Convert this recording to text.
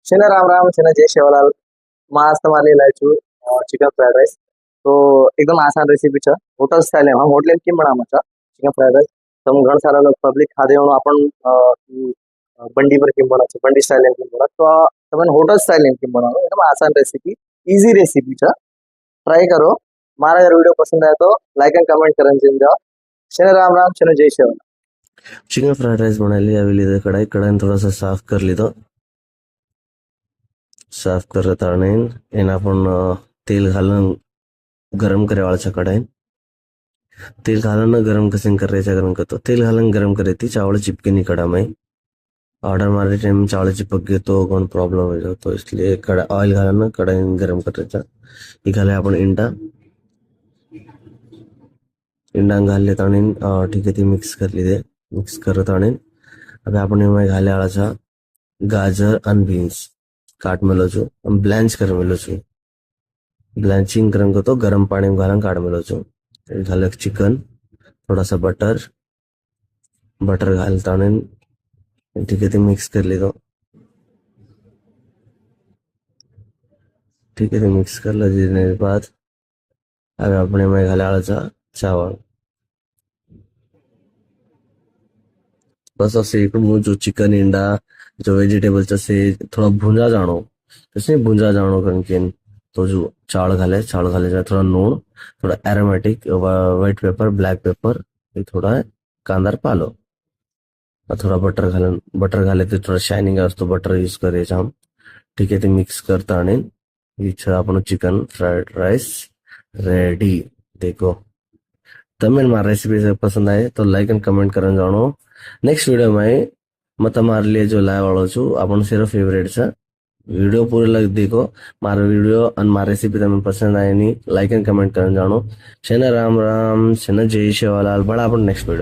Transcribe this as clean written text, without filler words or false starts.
શેને રામ રામ શેને જય સેવાલાલ માં आज તમારે લઈ લાવ્યો છું चिकन फ्राइड राइस तो एकदम आसान रेसिपी છે હોટલ સ્ટાઇલ એમાં હોટલ કેમ બનાવવામાં છે चिकन फ्राइड राइस તમે ઘણા સારા લોકો પબ્લિક ખાધે એનું આપણ બંડી પર કેમ બનાવે છે બંડી સ્ટાઇલ એમ કેમ બનાવે તો તમે હોટલ સ્ટાઇલ એમ કેમ બનાવો एकदम आसान रेसिपी इजी रेसिपी છે ट्राई करो मारा अगर वीडियो पसंद आया तो लाइक एंड कमेंट करने जन जाओ शनि राम राम शनि जय सेवा चिकन फ्राइड राइस बनायला यावी कढ़ाई कढ़ाई थोड़ा सा साफ कर लीधो साफ करत आणि एना आपण तेल घालून गरम करेवाळाच्या कढ़ाई तेल घालून गरम कसे करायचं गरम करतो तेल घालून गरम करे ती चावल चिपके नहीं कड़ा में ऑर्डर मारे टाइम चावल चिपक गए तो कौन प्रॉब्लम हो जाए तो इसलिए कड़ा ऑयल घालना कढ़ाई गरम करायचा घाले आपण इंडा इंडा घालले ताणी ठीक आहे ती मिक्स करली दे मिक्स करत आणि अबे आपण घाले आळाचा गाजर आणि बीन्स काट मेलो छो ब्लैंच कर मेलो छो ब्लैंचिंग करन को तो गरम पानी में घालन काट मेलो छो घाले चिकन थोड़ा सा बटर बटर घालता आणि ठीक है ती मिक्स कर ली दो ठीक है ती मिक्स कर लेने के बाद अब अपने में घाले आळाचा चावल बस ऐसे जो चिकन इंडा जो वेजिटेबल्स से थोड़ा भुंजा जानो जैसे भुंजा जानो करके तो जो चावल घाले जाए थोड़ा नून थोड़ा aromatic white pepper black pepper ये थोड़ा कांदार पालो और थोड़ा बटर घाले तो थोड़ा शाइनिंग असतो बटर यूज करायचं हम ठीक आहे ते मिक्स करता आणि इच्छा आपण चिकन फ्राइड राइस रेडी देखो तमिल मार रेसिपी पसंद आए तो लाइक एंड कमेंट करने जानो नेक्स्ट वीडियो में मैं तुम्हारे लिए जो लाए वाला छू अपन सिर्फ फेवरेट है वीडियो पूरे लग देखो मारा वीडियो और मारा रेसिपी तुम्हें पसंद आए नहीं लाइक एंड कमेंट करने जानो शनि राम राम शनि जय शिवालाल बड़ा अपन नेक्स्ट वीडियो